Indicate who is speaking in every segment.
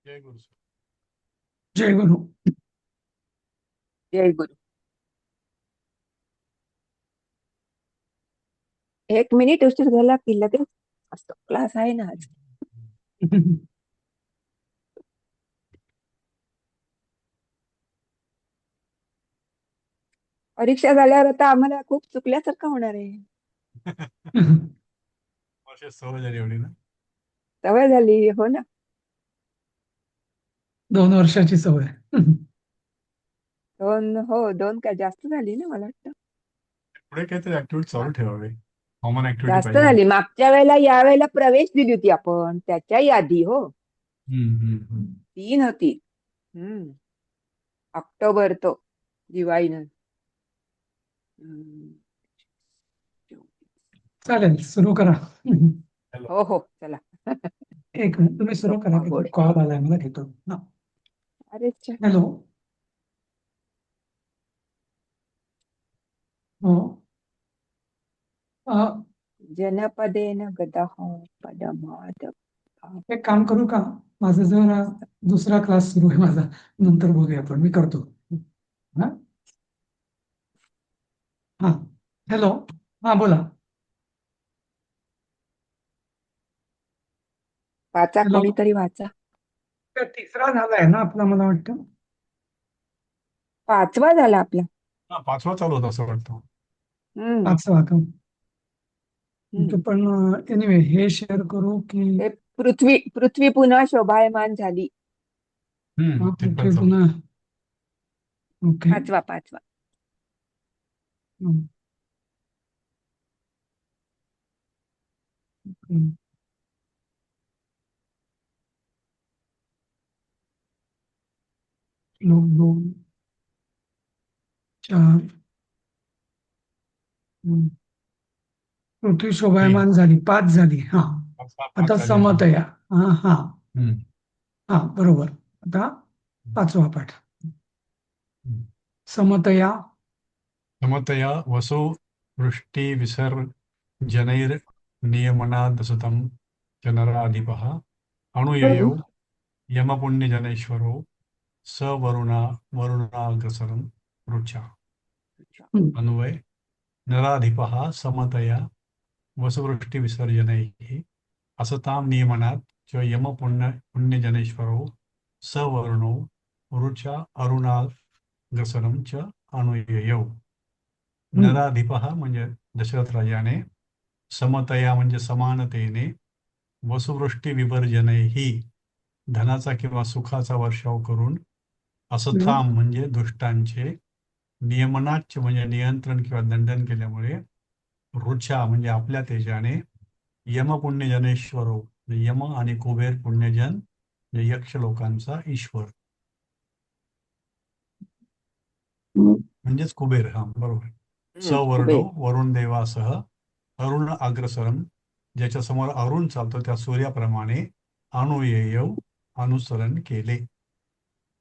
Speaker 1: जय गुरु.
Speaker 2: जय गुरु.
Speaker 3: जय गुरु. 1 minute उशीर झाला की लगेच असतो. क्लास आहे ना आज. परीक्षा झाल्यावर आता आम्हाला खूप चुकल्यासारखं होणार आहे.
Speaker 1: वर्ष सवय झाली एवढी ना.
Speaker 3: सवय झाली हो ना.
Speaker 2: 2 वर्षाची सवय.
Speaker 3: 2 काय जास्त झाली ना, मला वाटतं
Speaker 1: पुढे काहीतरी ऍक्टिव्हिटी चालू ठेवावी. कॉमन ऍक्टिव्हिटी
Speaker 3: जास्त
Speaker 1: पाहिजे.
Speaker 3: झाली. मागच्या वेळेला या वेळेला प्रवेश दिली होती आपण, त्याच्याही आधी हो.
Speaker 1: हम्म.
Speaker 3: 3 होती. हम्म. ऑक्टोबर तो दिवाळीनं. हम्म.
Speaker 2: चालेल, सुरू करा.
Speaker 1: हॅलो.
Speaker 3: हो हो चला.
Speaker 2: एक मिनिट, तुम्ही सुरू करा.
Speaker 3: गप्पा
Speaker 2: की
Speaker 3: गोड.
Speaker 2: कॉल आलाय, मला घेतो.
Speaker 3: अरे अच्छा.
Speaker 2: हॅलो. हो. अ,
Speaker 3: जनपदेन गदः पदमाद.
Speaker 2: एक काम करू का? माझा जर दुसरा क्लास सुरू आहे माझा, नंतर बघूया आपण. मी करतो. हा हा. हॅलो. हा, बोला.
Speaker 3: वाचा,
Speaker 2: हॅलो.
Speaker 3: कोणीतरी वाचा.
Speaker 2: तिसरा झालाय ना आपला, मला वाटतं.
Speaker 3: 5वा झाला आपला.
Speaker 1: हा, 5वा चालू होता असं वाटतं.
Speaker 3: हम्म.
Speaker 2: 5वा का?
Speaker 3: हम्म.
Speaker 2: पण एनिवे, हे शेअर करू की
Speaker 3: हे पृथ्वी पुन्हा शोभायमान झाली.
Speaker 1: ते पण
Speaker 2: पृथ्वी
Speaker 1: चालू.
Speaker 2: पुन्हा. ओके.
Speaker 3: 5वा.
Speaker 2: हम्म. हम्म. श्लोक 2, 4. पृथ्वी
Speaker 1: तीन.
Speaker 2: शोभायमान झाली, 5 झाली. हा.
Speaker 1: पाच
Speaker 2: आता
Speaker 1: झाली. हा.
Speaker 2: समतया. हा हा.
Speaker 1: हम्म.
Speaker 2: हा, बरोबर. आता 5वा पाठ. समतया.
Speaker 1: समतया वसु वृष्टि विसर्जनैर्नियमनादसतं च नराधिपः अणुययौ यमपुण्यजनेश्वरो स वरुणाग्रसरं रुचा.
Speaker 2: हम्म.
Speaker 1: अन्वय. नराधिपः समतया वसुवृष्टिविसर्जनैः असतां नियमनात् च यमपुण्यजनेश्वरो स वरुणो रुचा अरुणाग्रसरं च अणुययौ.
Speaker 2: हम्म.
Speaker 1: नराधिपः म्हणजे दशरथ राजाने, समतया म्हणजे समानतेने, वसुवृष्टी विवर्जनैही धनाचा किंवा सुखाचा वर्षाव करून,
Speaker 2: हम्म.
Speaker 1: असथाम म्हणजे दुष्टांचे, नियमनाच्च म्हणजे नियंत्रण किंवा दंडन केल्यामुळे, रुचा म्हणजे आपल्या तेजाने, यमपुण्यजनेश्वरो म्हणजे यम आणि कुबेर पुण्यजन म्हणजे यक्ष लोकांचा ईश्वर म्हणजेच कुबेर. हा, बरोबर. सवर्णो
Speaker 3: कुबेर.
Speaker 1: वरुण देवासह अरुण अग्रसरम, ज्याच्या समोर अरुण चालतो त्या सूर्याप्रमाणे अनुययौ अनुसरण केले.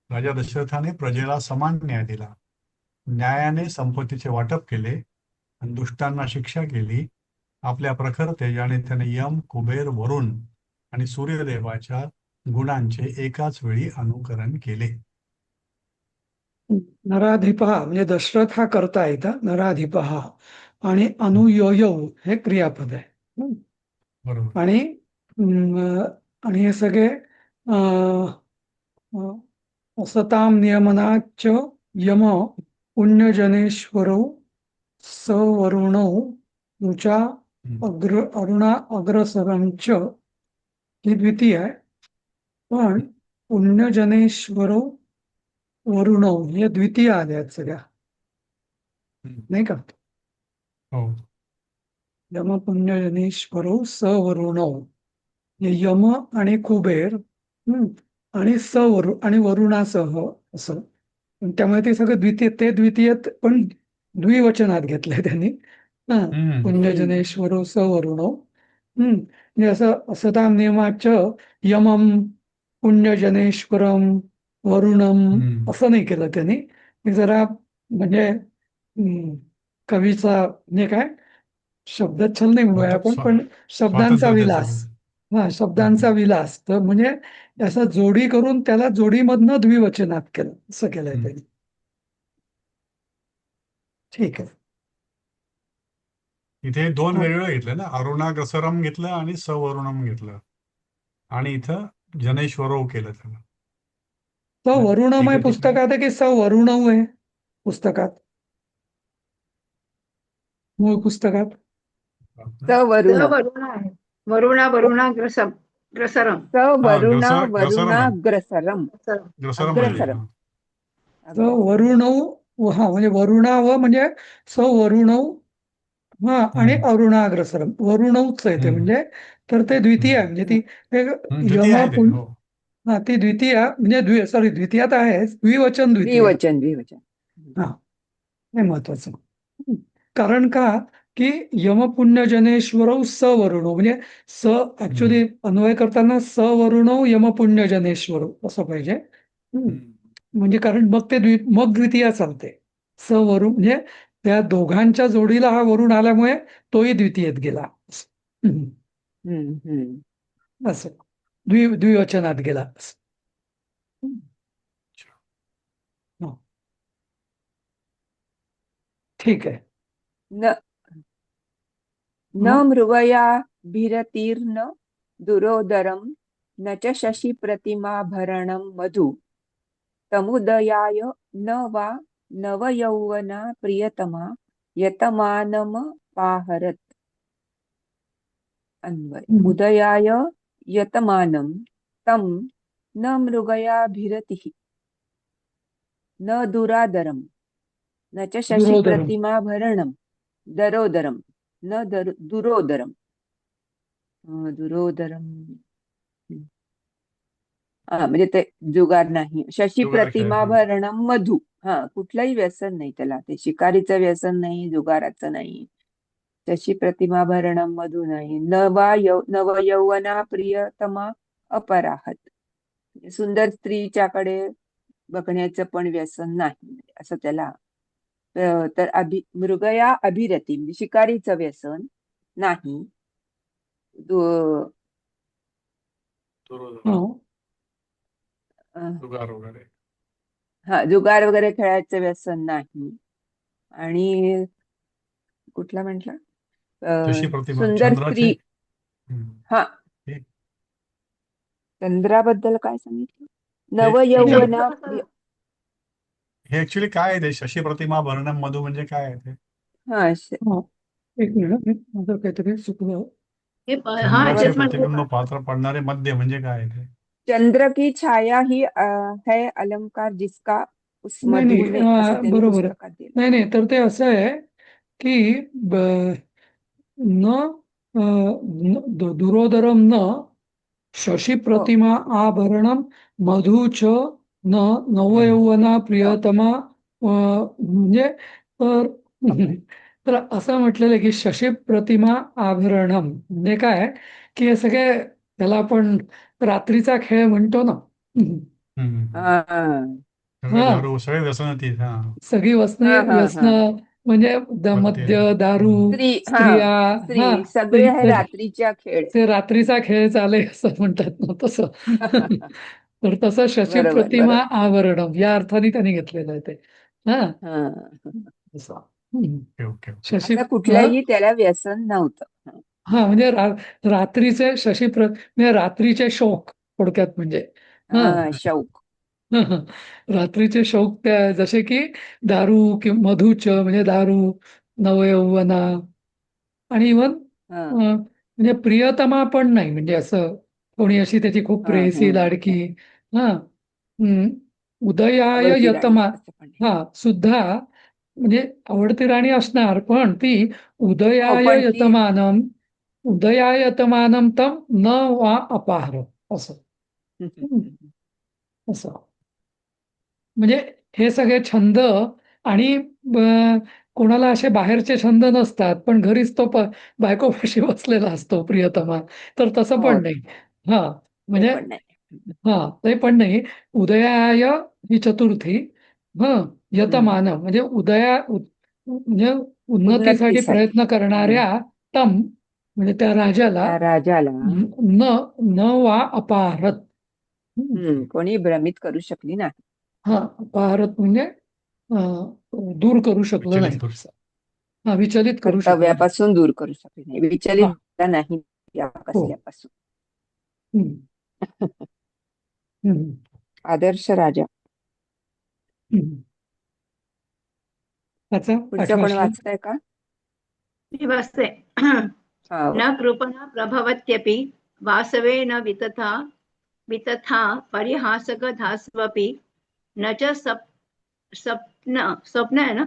Speaker 1: राजा दशरथाने प्रजेला समान न्याय दिला. न्यायाने संपत्तीचे वाटप केले आणि दुष्टांना शिक्षा केली. आपल्या प्रखर तेजाने त्याने यम, कुबेर, वरुण आणि सूर्यदेवाच्या गुणांचे एकाच वेळी अनुकरण केले.
Speaker 2: नराधिपहा म्हणजे दशरथ हा कर्ता आहे इथं. नराधिपहा आणि अनुयोयौ हे क्रियापद आहे.
Speaker 1: बरोबर.
Speaker 2: आणि आणि हे सगळे सताम नियमनाच यम पुण्यजनेश्वरौ सवरुणौ रुचा अरुणा अग्रसरंच ही द्वितीय आहे. पण पुण्यजनेश्वरौ वरुणौ हे द्वितीय आल्या आहेत सगळ्या, नाही का?
Speaker 1: हो.
Speaker 2: यम पुण्यजनेश्वरौ सवरुणौ, यम आणि कुबेर आणि आणि वरुणासह असं. त्यामुळे ते सगळं द्वितीय, ते द्वितीय पण द्विवचनात घेतलंय त्यांनी. पुण्यजनेश्वरो सवरुणौ. म्हणजे असं असतां नियमाच यमम पुण्यजनेश्वरम वरुणम असं नाही केलं त्यांनी. मी जरा म्हणजे कवीचा म्हणजे काय शब्दच्छल नाही म्हणूया आपण, पण शब्दांचा
Speaker 1: स्वातंत्र्य
Speaker 2: विलास.
Speaker 1: सगळं.
Speaker 2: शब्दांचा विलास. तर म्हणजे असा जोडी करून त्याला जोडीमधनं द्विवचनात केलं, असं केलंय
Speaker 1: हम्म.
Speaker 2: त्यांनी. ठीक आहे.
Speaker 1: इथे दोन
Speaker 2: हा.
Speaker 1: वेगवेगळं घेतलं ना, अरुणाग्रसरम घेतलं आणि सवरुणम घेतलं, आणि इथं जनेश्वरो केलं त्याला.
Speaker 2: वरुणम आहे
Speaker 1: इकडे तिकडे
Speaker 2: पुस्तकात आहे की वरुणव आहे पुस्तकात, मूळ पुस्तकात?
Speaker 3: सवरुण
Speaker 4: वरुण आहे. ग्रसरम.
Speaker 3: सवरुण
Speaker 1: ग्रसरम आहे,
Speaker 3: वरुणाग्रसरम
Speaker 1: ग्रसरम आहे.
Speaker 3: अग्रसरम
Speaker 1: हा.
Speaker 2: वरुणव, हा म्हणजे वरुणाव म्हणजे सवरुणव, हा, आणि
Speaker 1: हम्म.
Speaker 2: अरुणाग्रसरम वरुणवच आहे ते,
Speaker 1: हम्म.
Speaker 2: म्हणजे तर ते द्वितीय आहे,
Speaker 1: हम्म.
Speaker 2: म्हणजे ती
Speaker 1: द्वितीय
Speaker 2: यम
Speaker 1: आहे ते, हो.
Speaker 2: हा, ती द्वितीय म्हणजे सॉरी, द्वितीयात आहे, द्विवचन द्वितीय.
Speaker 3: द्विवचन.
Speaker 2: हा, हे महत्वाचं. कारण का, की यमपुण्यजनेश्वरौ सवरुणो, म्हणजे स ऍक्च्युली अन्वय करताना सवरुणौ यमपुण्यजनेश्वरौ असं पाहिजे. म्हणजे कारण मग ते मग द्वितीया चालते. सवरुण म्हणजे त्या दोघांच्या जोडीला हा वरुण आल्यामुळे तोही द्वितीयेत गेला. असं द्विवचनात गेला. हो. ठीक आहे.
Speaker 3: न मृगयाभिरतीर्न दुरोदरम न च शशि प्रतिमाभरणं मधु तमुदयाय न वा नवयौवना प्रियतमा यतमानमपाहरत्. अन्वय. उदयाय यतमानं तं न मृगयाभिरतिः न दुरादरं न च शशि
Speaker 2: दुरोदरम.
Speaker 3: प्रतिमाभरणं दरोदरं न दुरोदरं. दुरोदरं म्हणजे ते जुगार नाही. शशी
Speaker 1: जुगार खेळ, हा.
Speaker 3: प्रतिमाभरणं मधु, कुठलंही व्यसन नाही त्याला, ते शिकारीचं व्यसन नाही, जुगाराचं नाही. शशी प्रतिमाभरणं मधु नाही. नवयौवना प्रियतमा अपराहत, सुंदर स्त्रीच्याकडे बघण्याचं पण व्यसन नाही असं त्याला. तर मृगया अभिरती म्हणजे शिकारीचं व्यसन नाही.
Speaker 2: हो.
Speaker 1: जुगार वगैरे.
Speaker 3: जुगार वगैरे खेळायचं व्यसन नाही. आणि कुठला म्हटला,
Speaker 1: तशी प्रतिमा
Speaker 3: सुंदर
Speaker 1: चंद्राचे.
Speaker 3: स्त्री. हा,
Speaker 1: हे
Speaker 3: चंद्राबद्दल काय सांगितलं?
Speaker 1: हे
Speaker 3: नवयौवना
Speaker 1: हे ऍक्च्युली काय आहे ते शशी प्रतिमा भरणम मधु म्हणजे काय आहे ते?
Speaker 3: हा
Speaker 2: एक मिनिट, माझं काहीतरी चुकलं.
Speaker 1: चंद्राचे
Speaker 4: हेच म्हणते.
Speaker 1: प्रतिबिंब पात्र पडणारे मध्य म्हणजे काय आहे ते?
Speaker 3: चंद्र की छाया ही है अलंकार जिसका उस
Speaker 2: नाही
Speaker 3: मधु
Speaker 2: नाही,
Speaker 3: में, असं त्यांनी
Speaker 2: बरोबर आहे.
Speaker 3: पुस्तकात दिलं.
Speaker 2: नाही नाही, तर ते असं आहे की न दुरोदरम न शशी प्रतिमा आभरणम मधु च न नवयौवना प्रियतमा, म्हणजे तर तर असं म्हटलेलं आहे की शशी प्रतिमा आभरणम म्हणजे काय, की हे सगळे त्याला आपण रात्रीचा खेळ म्हणतो ना.
Speaker 3: हा
Speaker 1: सगळे
Speaker 2: हा,
Speaker 1: दारू, सगळे व्यसन ती. हा.
Speaker 2: सगळी
Speaker 3: हा हा
Speaker 2: व्यसन
Speaker 3: हा
Speaker 2: म्हणजे
Speaker 1: मद्य.
Speaker 2: मद्य, दारू, स्त्रिया,
Speaker 3: स्त्री,
Speaker 2: हा,
Speaker 3: सगळे हे रात्रीच्या खेळ.
Speaker 2: ते रात्रीचा खेळ चाले असं म्हणतात ना, तसं. तर तसं शशी
Speaker 3: बरोबर
Speaker 2: प्रतिमा
Speaker 3: बरोबर.
Speaker 2: आवरणम या अर्थाने त्यांनी घेतलेलं आहे ते. हा,
Speaker 3: हा,
Speaker 2: असं.
Speaker 1: Okay okay okay.
Speaker 2: शशी
Speaker 3: असं कुठलंही त्याला व्यसन नव्हतं.
Speaker 2: हा, म्हणजे रात्रीचे म्हणजे रात्रीचे शौक थोडक्यात, म्हणजे हा.
Speaker 3: शौक.
Speaker 2: रात्रीचे शौक त्या जसे की दारू किंवा मधुच म्हणजे दारू, नवयौवना, आणि इव्हन
Speaker 3: हा
Speaker 2: म्हणजे प्रियतमा पण नाही, म्हणजे असं कोणी अशी त्याची खूप
Speaker 3: हा
Speaker 2: प्रेयसी, लाडकी. हा. उदयाय
Speaker 3: आवडती राणी
Speaker 2: यतमा,
Speaker 3: असं पण.
Speaker 2: हा, सुद्धा म्हणजे आवडती राणी असणार, पण ती
Speaker 3: हो,
Speaker 2: उदयाय
Speaker 3: पण ती
Speaker 2: यतमानम, उदयाय यतमानम तम न वा अपाहर, असं. असं म्हणजे हे सगळे छंद, आणि कोणाला असे बाहेरचे छंद नसतात, पण घरीच तो बायकोपाशी बसलेला असतो प्रियतमा, तर तसं
Speaker 3: हो,
Speaker 2: पण नाही. हा,
Speaker 3: ते
Speaker 2: म्हणजे
Speaker 3: पण नाही.
Speaker 2: हा, ते पण नाही. उदयाय ही चतुर्थी, ह, यतमान म्हणजे म्हणजे उन्नतीसाठी
Speaker 3: उन्नतीसाठी.
Speaker 2: प्रयत्न करणाऱ्या तम म्हणजे त्या राजाला
Speaker 3: त्या राजाला
Speaker 2: न न वा अपाहरत,
Speaker 3: कोणी भ्रमित करू शकली नाही.
Speaker 2: हा अपहारत म्हणजे दूर करू शकलं
Speaker 1: विचलित
Speaker 2: नाही.
Speaker 1: करू
Speaker 2: हा विचलित करू शकलं नाही.
Speaker 3: कर्तव्यापासून दूर करू शकली नाही,
Speaker 2: हा
Speaker 3: विचलित झाला नाही या
Speaker 2: हो
Speaker 3: कसल्यापासून.
Speaker 2: हम्म, हम्म,
Speaker 3: आदर्श राजा.
Speaker 2: हम्म. त्याचा
Speaker 3: पुढचं
Speaker 2: 8वा
Speaker 3: कोण
Speaker 2: श्लोक.
Speaker 3: वाचतंय का?
Speaker 4: मी वाचते.
Speaker 3: हा
Speaker 4: न कृपणा प्रभवत्यपि वासवे न वितथा परिहासकधास्वपि न च स्वप्न आहे ना,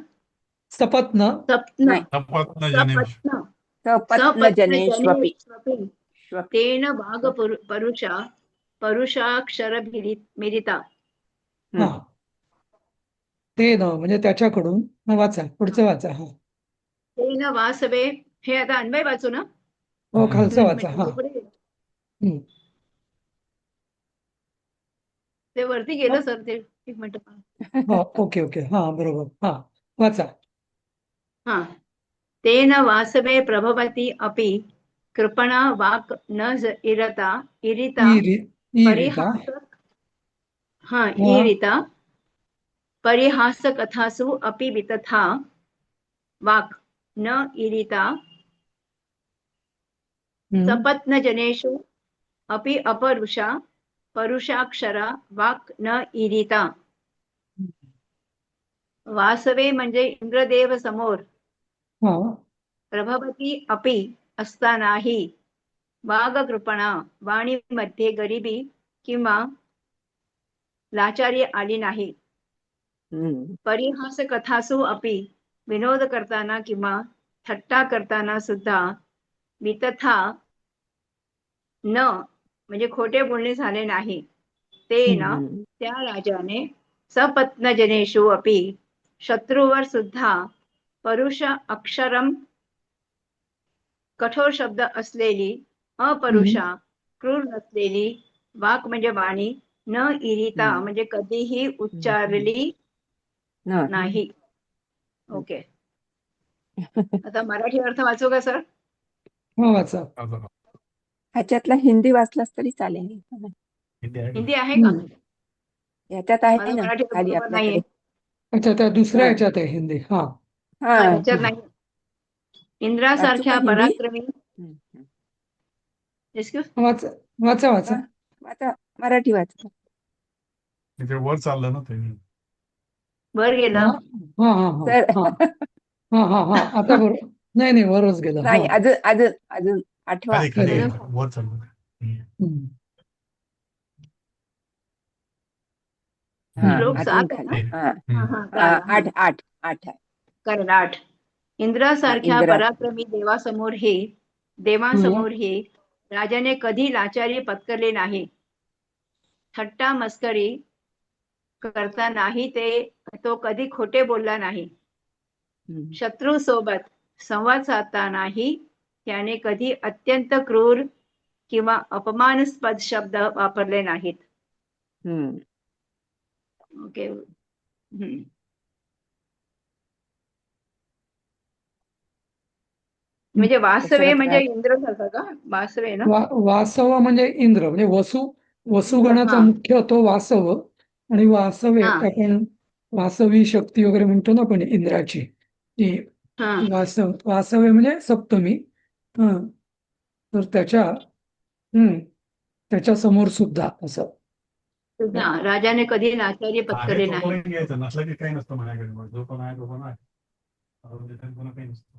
Speaker 2: सपत्न
Speaker 4: स्वप्न
Speaker 3: नाही,
Speaker 1: सपत्न जनेश
Speaker 4: सपत्न
Speaker 3: सपत्न
Speaker 4: सपत्न
Speaker 3: जनेष्वपि
Speaker 4: जनेष्वपि
Speaker 3: श्वपि.
Speaker 4: तेन भाग परुषाक्षर मिलिता.
Speaker 2: हा
Speaker 3: हम्म.
Speaker 2: ते न म्हणजे त्याच्याकडून. वाचा पुढचं वाचा. हा
Speaker 4: तेन वासवे, हे आता अन्वय वाचू ना,
Speaker 2: हो खालचं
Speaker 4: एक
Speaker 2: वाचा.
Speaker 4: मिनिट
Speaker 2: हा
Speaker 4: मी पुढे गेले.
Speaker 2: हम्म.
Speaker 4: ते वरती गेलं सर, ते एक मिनिट.
Speaker 2: हा ओके ओके हा बरोबर. हा वाचा.
Speaker 4: हा तेन वासवे प्रभवति अपि कृपणा वाक् न इरिता
Speaker 2: ईरिता
Speaker 4: परिहासक
Speaker 2: वा
Speaker 4: ईरिता परिहासकथासु अपि वितथा वाक् न इरिता सपत्नजनेषु अपि अपरुषा परुषाक्षरा वाक् न इरिता. वासवे म्हणजे इंद्रदेव समोर
Speaker 2: हा
Speaker 4: प्रभवती अपि असतानाही वागकृपणा वाणीमध्ये गरिबी किंवा लाचारी आली नाही.
Speaker 3: हम्म.
Speaker 4: परिहास कथासु अपि विनोद करताना किंवा थट्टा करताना सुद्धा वितथा न म्हणजे खोटे बोलणे झाले नाही. तेन
Speaker 3: हम्म.
Speaker 4: त्या राजाने सपत्नजनेषु अपि शत्रूवर सुद्धा परुष अक्षरम कठोर शब्द असलेली, अपरुषा क्रूर नसलेली वाक म्हणजे वाणी, न इरिता
Speaker 3: हम्म.
Speaker 4: म्हणजे कधीही उच्चारली
Speaker 3: नाही.
Speaker 4: नाही. ओके, आता मराठी अर्थ वाचू का सर?
Speaker 2: हा वाचा.
Speaker 3: ह्याच्यातला हिंदी वाचलास तरी चालेल.
Speaker 1: हिंदी आहे का?
Speaker 4: हिंदी आहे का?
Speaker 3: ह्याच्यात आहे
Speaker 4: माझं
Speaker 3: ना
Speaker 4: मराठी
Speaker 3: खाली
Speaker 4: बरोबर नाहीये.
Speaker 3: आपल्याकडे.
Speaker 2: अच्छा त्या दुसऱ्या
Speaker 3: हा
Speaker 2: ह्याच्यात आहे हिंदी. हा
Speaker 3: हा
Speaker 4: हा, ह्याच्यात
Speaker 2: हा
Speaker 4: नाही.
Speaker 3: वाचू का
Speaker 4: इंद्रासारख्या
Speaker 3: हिंदी?
Speaker 4: पराक्रमी, एक्सक्यूज,
Speaker 2: वाचा वाचा वाचा.
Speaker 3: हा वाचा, मराठी वाचा.
Speaker 1: इथे वर चाललं ना ते.
Speaker 4: वर
Speaker 2: हा
Speaker 4: गेलं.
Speaker 2: हा हा हा
Speaker 3: तर
Speaker 2: हा हा हा हा आता बरोबर. नाही नाही वरच गेलं. हा
Speaker 3: नाही, अजून अजून अजून आठवा.
Speaker 1: खाली खाली
Speaker 2: अरे.
Speaker 1: वर चाललं.
Speaker 2: हम्म.
Speaker 3: हा
Speaker 4: श्लोक
Speaker 3: अजून
Speaker 4: 7 आहे ना?
Speaker 3: खाली. हा
Speaker 4: हा हा,
Speaker 3: हा,
Speaker 4: कळालं. हा,
Speaker 3: 8 आहे.
Speaker 4: कळालं. 8. इंद्रासारख्या
Speaker 3: इंद्रा.
Speaker 4: पराक्रमी देवांसमोरही राजाने कधी लाचारी पत्करली नाही. थट्टा मस्करी करतानाही तो कधी खोटे बोलला नाही. शत्रू सोबत संवाद साधतानाही त्याने कधी अत्यंत क्रूर किंवा अपमानास्पद शब्द वापरले नाहीत.
Speaker 3: हम्म.
Speaker 4: ओके. म्हणजे वासवे
Speaker 3: दशरथ
Speaker 4: म्हणजे
Speaker 3: राज.
Speaker 4: इंद्र सारखं का? वासवे ना?
Speaker 2: वासव म्हणजे इंद्र म्हणजे
Speaker 4: इंद्र,
Speaker 2: वसुगणाचा
Speaker 4: हा
Speaker 2: मुख्य तो वासव. आणि वासवे
Speaker 4: हा
Speaker 2: आपण वासवी शक्ती वगैरे म्हणतो ना आपण इंद्राची ती
Speaker 4: हा.
Speaker 2: वासवे म्हणजे सप्तमी. हा तर त्याच्या समोर सुद्धा असं.
Speaker 4: सुद्धा राजाने कधी लाचारी
Speaker 1: आहे
Speaker 4: पत्करले
Speaker 1: तो
Speaker 4: नाही.
Speaker 1: पण घ्यायचं, नसलं की काही नसतं माझ्याकडे. मग जो पण आहे तो पण आहे. पुन्हा काही नसतं.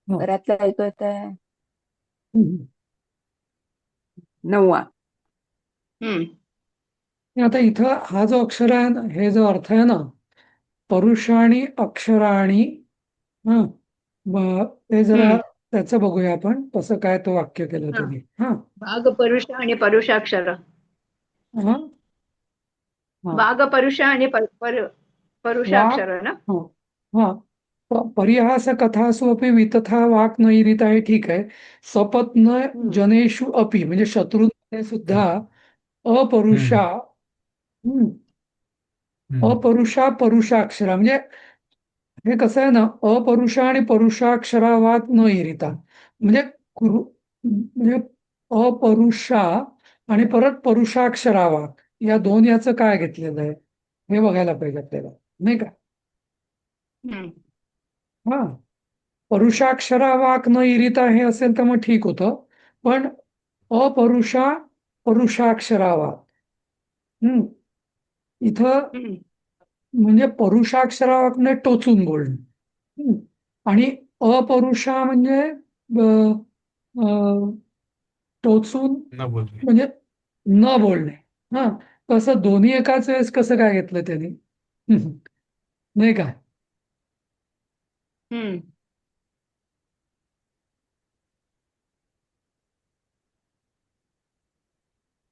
Speaker 3: बरातला ऐकवत.
Speaker 2: हम्म.
Speaker 3: 9.
Speaker 2: आता इथं हा जो अक्षर आहे ना, हे जो अर्थ आहे ना, परुषाणी अक्षराणी. हा ते जरा त्याचं बघूया आपण कसं काय तो वाक्य केलं
Speaker 4: हा.
Speaker 2: त्यांनी. हा
Speaker 4: वाघ परुष आणि परुषाक्षर.
Speaker 2: हा हा
Speaker 4: वाघ परुष आणि
Speaker 2: वाक्
Speaker 4: परुषाक्षर ना?
Speaker 2: हा हा परिहास कथासु अपि वितथा वाक् न इरिता हे ठीक आहे. सपत्न जनेषु अपि म्हणजे शत्रूंमध्ये सुद्धा अपरुषा. अपरुषा परुषाक्षरा म्हणजे हे कसं आहे ना, अपरुषा आणि परुषाक्षरावात न इरिता म्हणजे म्हणजे अपरुषा आणि परत परुषाक्षरावाक या दोन याचं काय घेतलेलं आहे हे बघायला पाहिजे आपल्याला, नाही का?
Speaker 4: हम्म.
Speaker 2: हा, परुषाक्षरावाक न इरिता हे असेल तर मग ठीक होतं, पण अपरुषा परुषाक्षरावाक, हम्म, इथं
Speaker 4: हम्म.
Speaker 2: म्हणजे परुषाक्षरावाकने टोचून बोलणं. हम्म. आणि अपरुषा म्हणजे अ, टोचून
Speaker 1: न बोलणे.
Speaker 2: म्हणजे न बोलणे. हा, तसं दोन्ही एकाच वेळेस कसं काय घेतलं त्यांनी? नाही का?
Speaker 4: हम्म.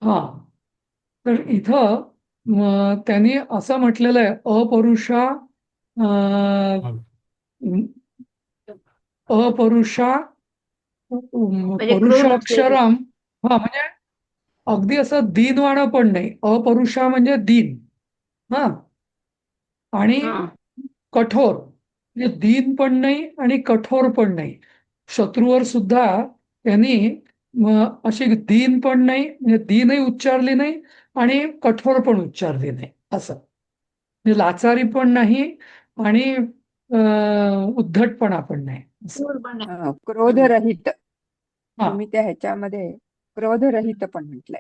Speaker 2: हा, तर इथं त्यांनी असं म्हटलेलं आहे, अपरुषा
Speaker 1: मग
Speaker 2: अपरुषा
Speaker 4: म्हणजे क्रूर नसलेली.
Speaker 2: परुषाक्षरम. हा, म्हणजे अगदी असं दीनवाणं पण नाही. अपरुषा म्हणजे दीन. हा, आणि
Speaker 4: हा.
Speaker 2: कठोर म्हणजे दीन पण नाही आणि कठोर पण नाही. शत्रूवर सुद्धा त्यांनी अशी दीन पण नाही, म्हणजे दीनही उच्चारली नाही आणि कठोर पण उच्चारली नाही, असं म्हणजे लाचारी पण नाही आणि उद्धटपणा पण नाही असं.
Speaker 4: क्रूर पण नाही. हम्म.
Speaker 3: क्रोधरहित.
Speaker 2: हा,
Speaker 3: तुम्ही त्या ह्याच्यामध्ये क्रोधरहित पण म्हटलंय.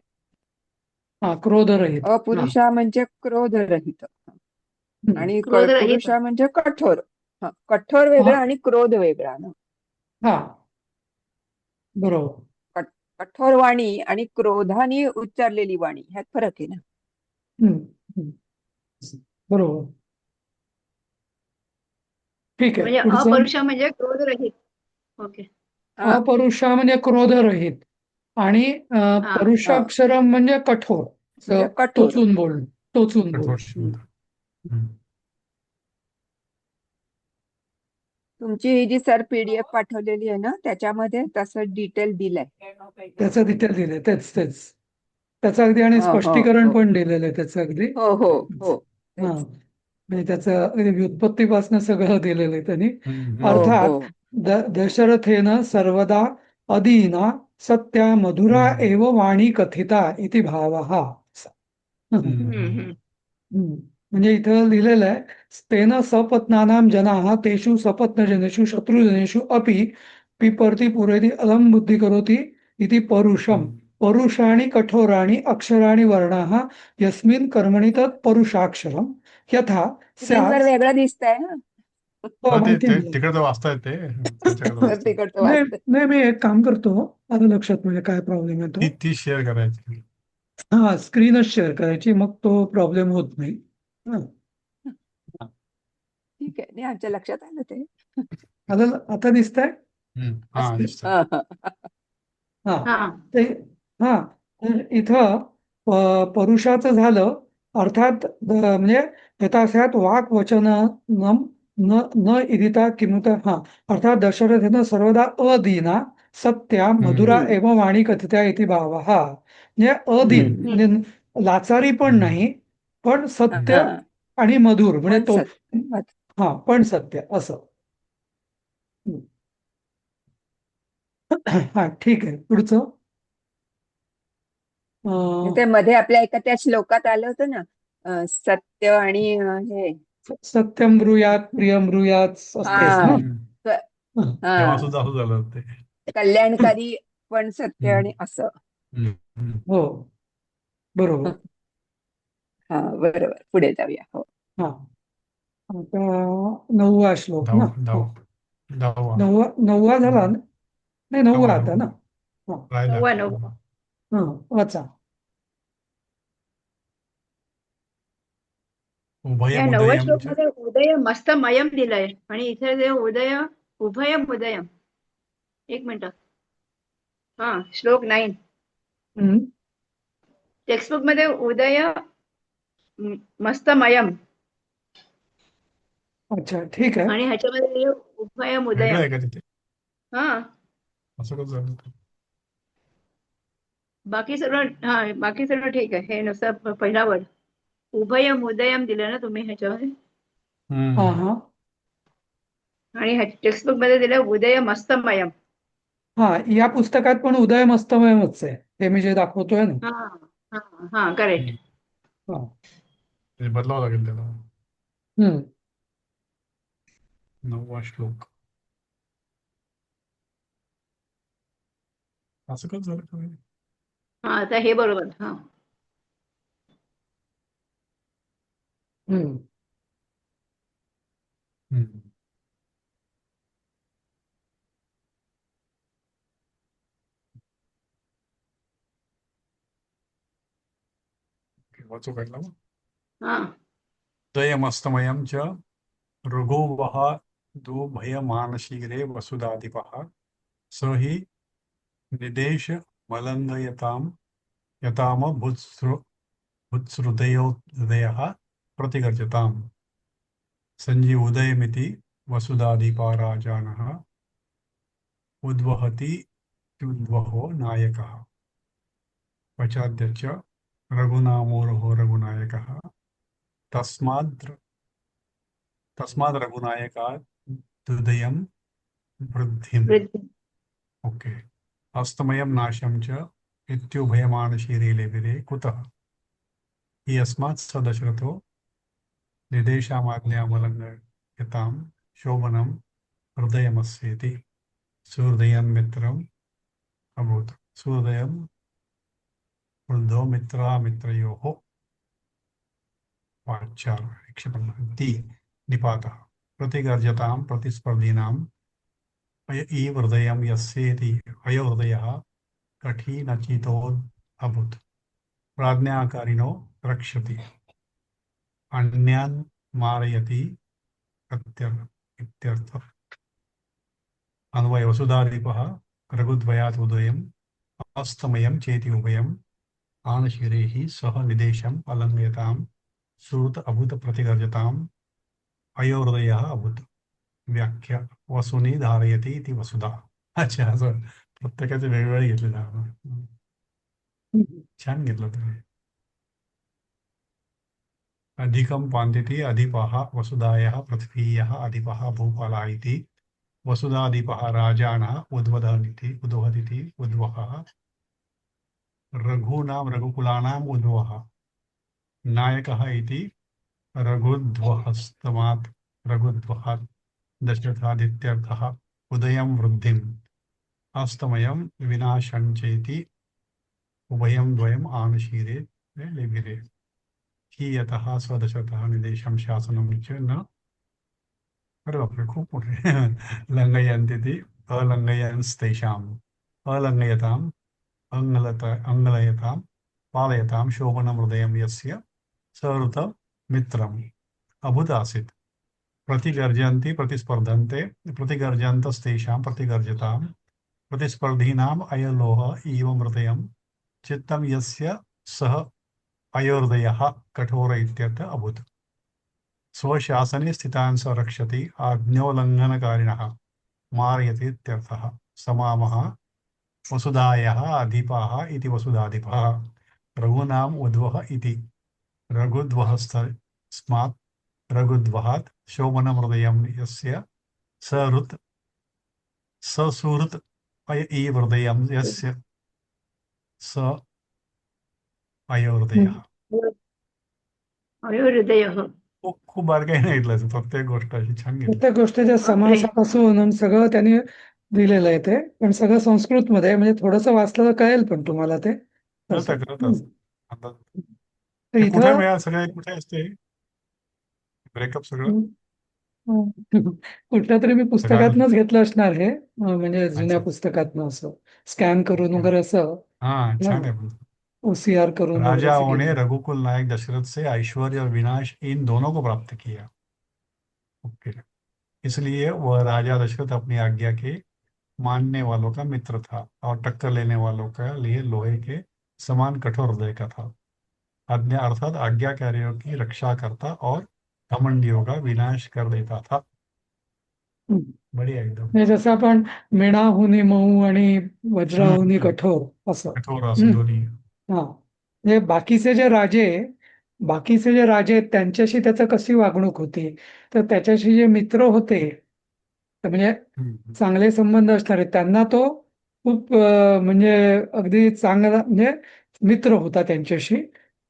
Speaker 2: हा, क्रोधरहित. हा,
Speaker 3: अपुरुषा म्हणजे क्रोधरहित
Speaker 2: हम्म,
Speaker 3: आणि
Speaker 4: क्रोध रहित.
Speaker 3: पुरुषा म्हणजे कठोर. कठोर
Speaker 2: हा,
Speaker 3: वेगळा आणि क्रोध वेगळा ना.
Speaker 2: हा, बरोबर.
Speaker 3: कठ- कठोर वाणी आणि क्रोधाने उच्चारलेली वाणी ह्यात फरक आहे ना.
Speaker 2: हम्म, हम्म, बरोबर. ठीक आहे,
Speaker 4: म्हणजे
Speaker 2: पुढचं.
Speaker 4: अपरुषा म्हणजे क्रोध रहित. ओके.
Speaker 3: हा
Speaker 2: अपरुषा म्हणजे क्रोधरहित आणि
Speaker 4: हा.
Speaker 3: हा
Speaker 2: परुषाक्षरम म्हणजे कठोर,
Speaker 3: म्हणजे
Speaker 2: असं
Speaker 3: कठोर.
Speaker 2: टोचून बोलणं, टोचून बोलणं.
Speaker 1: कठोर शब्द. हम्म.
Speaker 3: तुमची ही जी सर पीडीएफ पाठवलेली आहे ना त्याच्यामध्ये तसं डिटेल दिलंय.
Speaker 2: त्याचं डिटेल दिले, तेच तेच त्याचं अगदी, आणि
Speaker 3: हो हो
Speaker 2: स्पष्टीकरण
Speaker 3: हो
Speaker 2: पण दिलेलं आहे त्याचं अगदी.
Speaker 3: हो हो हो
Speaker 2: हा,
Speaker 3: तेच.
Speaker 2: म्हणजे त्याचं अगदी व्युत्पत्तीपासून सगळं दिलेलं आहे त्यांनी.
Speaker 3: हो हो
Speaker 2: अर्थात दशरथेन सर्वदा अदीना सत्या मधुरा एव वाणी कथिता इति भावः.
Speaker 4: हम्म. हम्म.
Speaker 2: हम्म. म्हणजे इथं लिहिलेलं आहे, तेन सपत्नानां जनाः तेषु सपत्नजनेषु शत्रुजनेषु अपि पिपर्ति पुरेति अलं बुद्धी करोति इति परुषम. परुषाणि कठोराणि अक्षराणि वर्णाः यस्मिन् कर्मणि तत् परुषाक्षरम यथा
Speaker 3: स्क्रीनवर
Speaker 2: स्यात्.
Speaker 3: वेगळं दिसतंय ना.
Speaker 2: हो,
Speaker 1: ते
Speaker 2: माहिती आहे मला.
Speaker 1: तिकडचं वाचता येते, त्यांच्याकडे
Speaker 3: तर
Speaker 1: वाचता येते.
Speaker 3: तिकडचं
Speaker 2: नाही
Speaker 3: वाचतंय.
Speaker 2: नाही, मी एक काम करतो, आलं लक्षात म्हणजे काय प्रॉब्लेम
Speaker 1: ती
Speaker 2: येतो.
Speaker 1: ती शेअर करायची.
Speaker 2: हा, स्क्रीनच शेअर करायची, मग तो प्रॉब्लेम होत नाही. हा,
Speaker 3: ठीक आहे, नाही आमच्या लक्षात आलं ते.
Speaker 2: आलं आता दिसतंय.
Speaker 1: हा, दिसतं.
Speaker 3: हा, हा.
Speaker 2: हा,
Speaker 4: हा.
Speaker 2: ते हा, तर इथं परुषाचं झालं. अर्थात म्हणजे यथास्यात वाक वचन न न न इदिता किमुत. हा, अर्थात दशरथेन सर्वदा अदीना सत्या मधुरा
Speaker 3: हम्म,
Speaker 2: एव वाणी कथिता इति भावः. म्हणजे अदीन
Speaker 3: हम्म.
Speaker 2: म्हणजे लाचारी पण नाही, पण सत्य
Speaker 3: हा,
Speaker 2: आणि मधुर म्हणजे
Speaker 3: पण
Speaker 2: तो.
Speaker 3: सत्य मत.
Speaker 2: हा, पण सत्य असं. हा, ठीक आहे, पुढचं.
Speaker 3: ते मध्ये आपल्या एका त्या श्लोकात आलं होतं ना, सत्य आणि हे.
Speaker 2: सत्यम ब्रूयात प्रियम ब्रूयात असतेच ना.
Speaker 3: हा स-
Speaker 1: तेव्हा
Speaker 3: हा
Speaker 1: सुद्धा असं झालं ते.
Speaker 3: कल्याणकारी पण सत्य
Speaker 1: हम्म.
Speaker 3: आणि असं.
Speaker 1: हम्म. हम्म.
Speaker 2: हो, बरोबर.
Speaker 3: हा बरोबर, पुढे जाऊया. हो.
Speaker 2: हा, आता 9वा श्लोक ना.
Speaker 1: धाव धावा.
Speaker 2: 9वा झाला ना? नाही, 9वा आता ना. हा,
Speaker 1: राहिला.
Speaker 4: 9.
Speaker 2: हा, वाचा.
Speaker 4: या 9व्या
Speaker 1: उभयमुदयं च.
Speaker 4: श्लोकमध्ये उदय मस्त मयम दिलंय आणि इथे जे उदय उभयम उदयम. एक मिनिट. हा, श्लोक 9.
Speaker 2: हम्म,
Speaker 4: टेक्स्टबुक मध्ये उदय मस्तमयम
Speaker 2: अच्छा, ठीक आहे.
Speaker 4: आणि ह्याच्यामध्ये लिहिलंय उभयम
Speaker 1: वेगळं
Speaker 4: उदयम.
Speaker 1: आहे का तिथे?
Speaker 4: हा,
Speaker 1: असं कसं झालं?
Speaker 4: बाकी सगळं ठीक आहे. हे नुसतं पहिला वर्ड उभयम उदयम दिलं ना तुम्ही ह्याच्यामध्ये,
Speaker 2: हा
Speaker 1: हम्म.
Speaker 2: हा
Speaker 4: आणि टेक्स्टबुक मध्ये दिलं उदय मस्तमयम.
Speaker 2: हा, या पुस्तकात पण उदय मस्तमयच आहे. हे मी जे दाखवतोय ना.
Speaker 4: हा हा हा करेक्ट.
Speaker 2: हा.
Speaker 1: ते बदलावं लागेल त्याला.
Speaker 2: हम्म.
Speaker 1: 9वा श्लोक. असं कसं झालं काय?
Speaker 4: हा आता हे बरोबर. हा
Speaker 2: हम्म.
Speaker 1: हम्म. ओके, वाचू काय लावू?
Speaker 4: हा
Speaker 1: उदयमस्तमयं च ऋगोवः दुभयमानशीरे वसुधाधिपः स हि निदेशमलङ्घयतां यतामभूत्सृतयोदयः प्रतिगर्जताम् सञ्जीवोदयमिति वसुधाधिपा राजानः उद्वहतीत्युद्वहो नायकः पश्चाद्यश्च रघुनामोरहो रघुनायकः तस्माद् रघुनायकात् हृदयं वृद्धिम्.
Speaker 4: वृद्धी.
Speaker 1: ओके. अस्तमयं नाशं च इत्युभयमानशीरे कुतः हि अस्मात् स दशरथो निदेशामाज्ञामलङ्घयतां शोभनं हृदयमस्येति सुहृदयं मित्रम् अभूत्. सुहृदयं वृद्धो मित्रामित्रयोः वाचार्क्षपन्नः निपातः प्रतिगर्जतां प्रतिस्पर्धिनाम् ईहृदयं यस्येति अयोहृदयः कठिनचितोऽभूत् प्राज्ञाकारिणो रक्षति अन्यान् मारयति इत्यर्थः. अन्वय वसुधाधिपः रघुद्वयात् उदयम् अस्तमयं चेति उभयम् आनशिरे हि सह निदेशम् अलङ्घयतां सुहृत अभूत प्रतिगर्जताम् अयोहृदयः अभूत. व्याख्या वसुनी धारयति इति वसुधा. अच्छा, असं प्रत्येकाचे वेगवेगळे घेतले जाणार. छान घेतलं तुम्ही. अधिकं पान्तिति अधिपः वसुधायाः पृथ्वीयः अधिपः भूपालः इति वसुधाधिपः राजानः उद्वहतीति उद्वहः रघूनां रघुकुलानाम् उद्वहः नायकः इति रघुद्वहस्तमात् रघुद्वहात् दशरथादित्यर्थः. उदयं वृद्धिम् अस्तमयं विनाशं चेति उभयं द्वयम् आनुशीरे लिभिरे हि यतः स्वदशरथः निदेशं शासनं च न. अरे बापरे, खूप मोठे. लङ्घयन्तीति अलङ्घयन्स्तेषाम् अलङ्घयताम् अंगलयतां पालयतां शोभनं हृदयं यस्य सहृत मित्रम् अभूत् आसीत्. प्रतिगर्जन्ति प्रतिस्पर्धन्ते प्रतिगर्जन्तस्तेषां प्रतिगर्जतां प्रतिस्पर्धीनाम् अयलोह इव हृदयं चित्तं यस्य सः अयोहृदयः कठोर इत्यर्थ अभूत्. स्वशासने स्थितान् स रक्षति आज्ञोल्लङ्घनकारिणः मारयति इत्यर्थः. समामः वसुधायाः अधिपः इति वसुधाधिपः रघूनाम् उद्वह इति रघुद्वहस्तस्मात् रघुद्वहात् शोभनं हृदयं यस्य ससुहृत् हृदयं यस्य स अयोहृदयः.
Speaker 4: अयोहृदयः.
Speaker 1: खूप बारकाईने घेतलं, प्रत्येक गोष्ट अशी छान घेतली.
Speaker 2: प्रत्येक गोष्टीच्या
Speaker 4: बापरे.
Speaker 2: समासापासून सगळं त्यांनी दिलेलं आहे ते, पण सगळं संस्कृत मध्ये आहे, म्हणजे थोडंसं वाचलं तर कळेल पण तुम्हाला ते असं.
Speaker 1: कळतच. आता
Speaker 2: तर
Speaker 1: ते कुठे
Speaker 2: इथं
Speaker 1: मिळाल, सगळे कुठे असते ब्रेकअप सगळं?
Speaker 2: कुठल्या तरी मी
Speaker 1: सगळं.
Speaker 2: पुस्तकातनच घेतलं असणार हे, म्हणजे जुन्या
Speaker 1: अच्छा.
Speaker 2: पुस्तकातनं असं स्कॅन करून
Speaker 1: ओके.
Speaker 2: वगैरे असं
Speaker 1: हाँ, छान है.
Speaker 2: OCR करून वगैरे असं
Speaker 1: राजाओं ने
Speaker 2: केलं.
Speaker 1: रघुकुल नायक दशरथ से ऐश्वर्य और विनाश इन दोनों को प्राप्त किया. ओके. इसलिए वह राजा दशरथ अपनी आज्ञा के मानने वालों का मित्र था और टक्कर लेने वालों का लिए लोहे के समान कठोर हृदय का था. आज्ञा अर्थात आज्ञाकारियों की रक्षा करता और घमंडियों का विनाश कर देता था. बढ़िया एकदम.
Speaker 2: म्हणजे जसं आपण मेणाहुनी मऊ आणि वज्राहुनी कठोर असं.
Speaker 1: कठोर असं दोन्ही.
Speaker 2: हा, म्हणजे बाकीचे जे राजे आहेत त्यांच्याशी त्याचं कशी वागणूक होती, तर त्याच्याशी जे मित्र होते, तर म्हणजे चांगले संबंध असणारे त्यांना तो खूप म्हणजे अगदी चांगला म्हणजे मित्र होता त्यांच्याशी.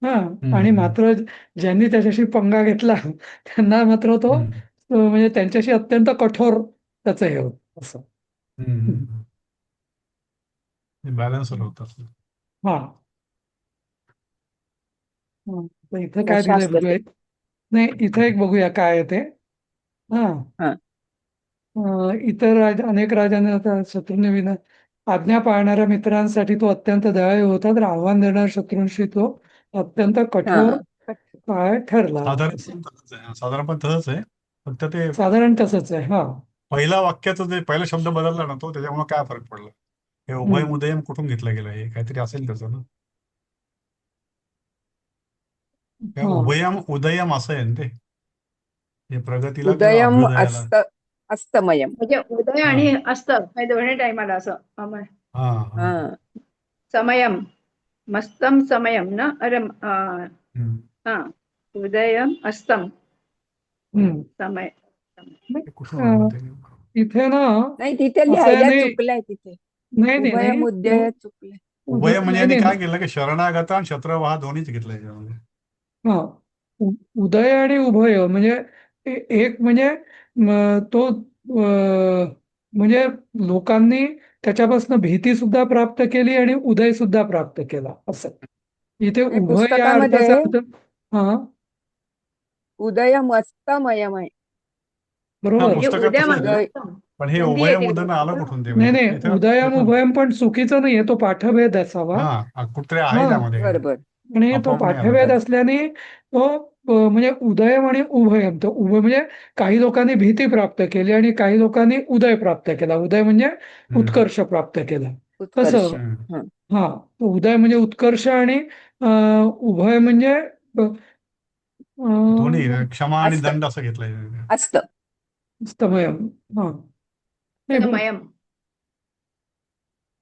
Speaker 2: हा. आणि
Speaker 1: हम्म.
Speaker 2: मात्र ज्यांनी त्याच्याशी पंगा घेतला त्यांना मात्र तो
Speaker 1: हम्म.
Speaker 2: म्हणजे त्यांच्याशी अत्यंत कठोर त्याचं हे होतं असं.
Speaker 1: हम्म. बॅलन्स होतात.
Speaker 2: हा. तर इथं काय
Speaker 3: कशा
Speaker 2: दिलंय
Speaker 3: असतं
Speaker 2: बघूया.
Speaker 3: ते?
Speaker 2: नाही, इथं एक बघूया काय आहे ते. हा.
Speaker 3: हा.
Speaker 2: इतर अनेक राजांना आता शत्रूंनी विना आज्ञा पाळणाऱ्या मित्रांसाठी तो अत्यंत दयाळू होता, तर आव्हान देणाऱ्या शत्रूंशी तो अत्यंत कठोर
Speaker 3: हा.
Speaker 2: काय ठरला.
Speaker 1: साधारण पण तसंच आहे. फक्त ते
Speaker 2: साधारण तसंच आहे. हा.
Speaker 1: पहिला वाक्याचा जे पहिला शब्द बदलला ना तो त्याच्यामुळे काय फरक पडला. हे उभयम
Speaker 2: हम्म.
Speaker 1: उदयम कुठून घेतलं गेलं हे काहीतरी असेल त्याचं ना. काय
Speaker 2: हा.
Speaker 1: उभयम उदयम असं आहे ना ते. हे प्रगतीला किंवा
Speaker 3: उदयम
Speaker 1: अभ्युदयाला.
Speaker 3: अस्तमयम.
Speaker 4: म्हणजे उदय
Speaker 1: हा
Speaker 4: आणि अस्त हे दोन्ही टायमाला असं
Speaker 1: हा हा.
Speaker 3: हा.
Speaker 4: समयम मस्तम समयम ना अरे
Speaker 1: हम्म.
Speaker 4: हा उदयम अस्तम
Speaker 2: हम्म.
Speaker 4: समय.
Speaker 1: ते कुठून आणलं
Speaker 2: अं,
Speaker 1: ते.
Speaker 2: इथे ना
Speaker 3: नाही, तिथे
Speaker 2: असं आहे.
Speaker 3: लिहायला
Speaker 2: नाही
Speaker 3: चुकलंय. तिथे
Speaker 2: नाही नाही
Speaker 3: उभय
Speaker 2: नाही
Speaker 3: मुद्दय चुकलंय.
Speaker 1: उभयम म्हणजे
Speaker 2: नाही
Speaker 1: यांनी
Speaker 2: नाही
Speaker 1: काय केलं की शरणागत आणि शत्रवाह दोन्हीच घेतलं याच्यामध्ये.
Speaker 2: हा. उदय आणि उभय म्हणजे एक म्हणजे तो म्हणजे लोकांनी त्याच्यापासून भीती सुद्धा प्राप्त केली आणि उदय सुद्धा प्राप्त केला असं. इथे
Speaker 3: नाही,
Speaker 2: उभय या
Speaker 3: पुस्तकामध्ये
Speaker 2: अर्थाचा अर्थ हा
Speaker 3: उदयम अस्तमयम आहे.
Speaker 1: हा
Speaker 2: बरोबर.
Speaker 4: म्हणजे
Speaker 1: पुस्तकात
Speaker 4: उद्या
Speaker 1: तसं आहे ते.
Speaker 3: उदय.
Speaker 4: अस्तम
Speaker 1: पण हे
Speaker 4: संधी
Speaker 1: उभयम
Speaker 4: येते
Speaker 1: उदयम आलं
Speaker 4: का?
Speaker 1: कुठून ते
Speaker 2: नाही
Speaker 1: म्हणजे
Speaker 2: नाही,
Speaker 1: इथं
Speaker 2: उदयम
Speaker 1: इथं
Speaker 2: उभयम पण चुकीचं नाहीये, तो पाठभेद असावा.
Speaker 1: हा कुठतरी
Speaker 2: हा.
Speaker 1: आहे त्यामध्ये काही.
Speaker 3: बरोबर.
Speaker 2: आणि तो
Speaker 1: आपोआप नाही आलं
Speaker 2: पाठभेद
Speaker 1: काय.
Speaker 2: असल्याने तो म्हणजे उदयम आणि उभयम, तो उभय म्हणजे काही लोकांनी भीती प्राप्त केली आणि काही लोकांनी उदय प्राप्त केला. उदय म्हणजे
Speaker 1: हम्म.
Speaker 2: उत्कर्ष प्राप्त केला.
Speaker 3: उत्कर्ष.
Speaker 2: कसं?
Speaker 1: हम्म.
Speaker 3: हा.
Speaker 2: हा. तो उदय म्हणजे उत्कर्ष आणि उभय म्हणजे
Speaker 1: दोन्ही
Speaker 2: अं,
Speaker 1: क्षमा आणि
Speaker 3: अस्त
Speaker 1: दंड असं घेतलंय.
Speaker 3: अस्त.
Speaker 2: अस्तमयम. हा. नाही
Speaker 4: समयम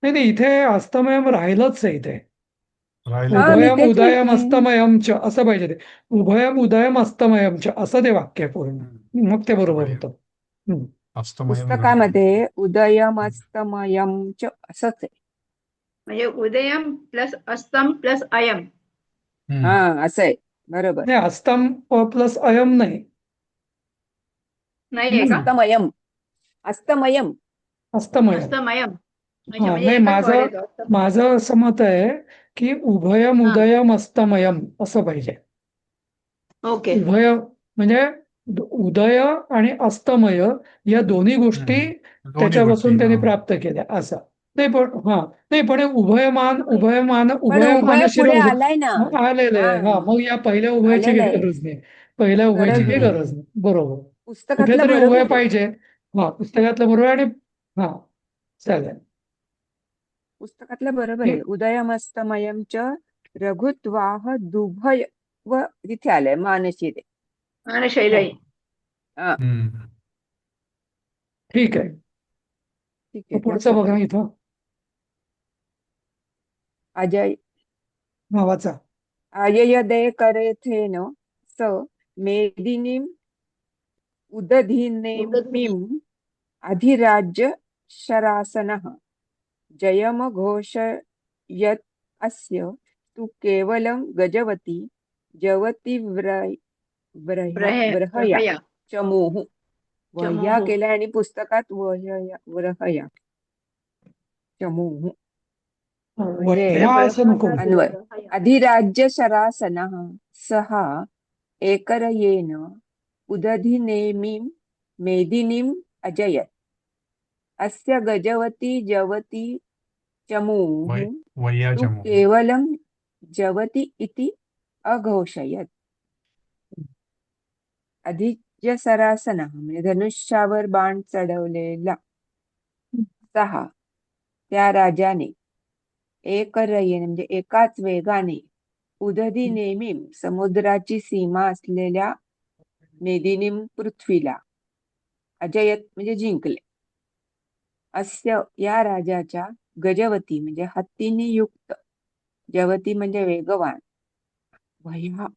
Speaker 2: नाही नाही, इथे अस्तमयम राहिलंच आहे इथे.
Speaker 1: राहिलं
Speaker 3: हा,
Speaker 1: का.
Speaker 3: मी
Speaker 2: उभयम
Speaker 3: तेच
Speaker 2: उदयम
Speaker 3: म्हणते.
Speaker 2: अस्तमयम च असं पाहिजे ते. उभयम उदयम अस्तमयम च असं ते वाक्य आहे पूर्ण.
Speaker 1: हम्म.
Speaker 2: मग ते
Speaker 1: असं
Speaker 2: बरोबर
Speaker 1: पाहिजे.
Speaker 2: होतं. हम्म.
Speaker 1: अस्तमयम झालं पाहिजे.
Speaker 3: पुस्तकामध्ये उदयम अस्तमयम च असंच आहे.
Speaker 4: म्हणजे उदयम प्लस अस्तम प्लस अयम.
Speaker 3: हा,
Speaker 1: हम्म.
Speaker 3: असं आहे. बरोबर.
Speaker 2: नाही, अस्तम प्लस अयम नाही.
Speaker 4: नाहीये का?
Speaker 2: हम्म.
Speaker 3: अस्तमयम. अस्तमयम.
Speaker 2: अस्तमयम.
Speaker 4: अस्तमयम अच्छा
Speaker 2: हा.
Speaker 4: म्हणजे
Speaker 2: नाही,
Speaker 4: एकच वर्ड
Speaker 2: माझं
Speaker 4: येतो अस्तम.
Speaker 2: माझं असं मत आहे की उभयम
Speaker 4: हा
Speaker 2: उदयम अस्तमयम असं पाहिजे.
Speaker 4: ओके
Speaker 2: उभय म्हणजे उदय आणि अस्तमय या दोन्ही गोष्टी
Speaker 1: दोन्ही गोष्टी
Speaker 2: त्याच्यापासून
Speaker 1: हा.
Speaker 2: त्यांनी प्राप्त केल्या असं. नाही पण हा. नाही पण हे उभयमान उभयमान
Speaker 3: पण उभय
Speaker 2: उभयमानशिर
Speaker 3: पुढे आलाय ना.
Speaker 2: आलेलं
Speaker 3: हा,
Speaker 2: आहे. हा. मग या पहिल्या उभयाची
Speaker 3: आलेलं
Speaker 2: काही
Speaker 3: आहे.
Speaker 2: गरज नाही. पहिल्या उभयाची
Speaker 3: गरज
Speaker 2: काही
Speaker 3: नाही.
Speaker 1: हम्म.
Speaker 2: गरज नाही. बरोबर.
Speaker 3: पुस्तकातलं
Speaker 2: कुठेतरी उभय
Speaker 3: बरोबर आहे.
Speaker 2: पाहिजे. हा. पुस्तकातलं बरोबर आणि हा चालेल.
Speaker 3: पुस्तकातलं बरोबर आहे.
Speaker 2: ठीक.
Speaker 3: उदयमस्तमयम च रघुत्वाह दुभय व तिथे आलंय मानशिरे.
Speaker 4: आणि
Speaker 2: हा.
Speaker 4: शैलई.
Speaker 3: हा,
Speaker 1: हम्म.
Speaker 2: ठीक आहे.
Speaker 3: ठीक
Speaker 2: तर
Speaker 3: आहे.
Speaker 2: पुढचं
Speaker 3: लक्षात
Speaker 2: बघा
Speaker 3: ठेव.
Speaker 2: इथं.
Speaker 3: अजय
Speaker 2: हा, वाचा.
Speaker 3: अययदे करेथेन स मेदिनीम उदधीनेमीम अधिराज्य शरासनः जयमघोषयत् अस्य तु केवलं गजवती जवती व्रहया
Speaker 4: प्रहया
Speaker 3: चमूः. वह्या
Speaker 4: चमोह
Speaker 3: केल्या आणि पुस्तकात व्रहया चमूः म्हणजे
Speaker 2: वह्या असं नको.
Speaker 3: अन्वय. अधिराज्य शरासनः सः एकरयेन उदधिनेमीं मेदिनीम् अजयत् अस्य गजवती जवती चमूः तु
Speaker 1: वैयाच्या मोह.
Speaker 3: केवलं जवति इति अघोषयत्. अधिजसरासनः म्हणजे धनुष्यावर बाण चढवलेला सहा त्या राजाने एकरयेने म्हणजे एकाच वेगाने उदधी नेमीम समुद्राची सीमा असलेल्या मेदिनीम पृथ्वीला अजयत म्हणजे जिंकले. अस्य या राजाच्या गजवती म्हणजे हत्तींनी युक्त जवती म्हणजे वेगवान वह्या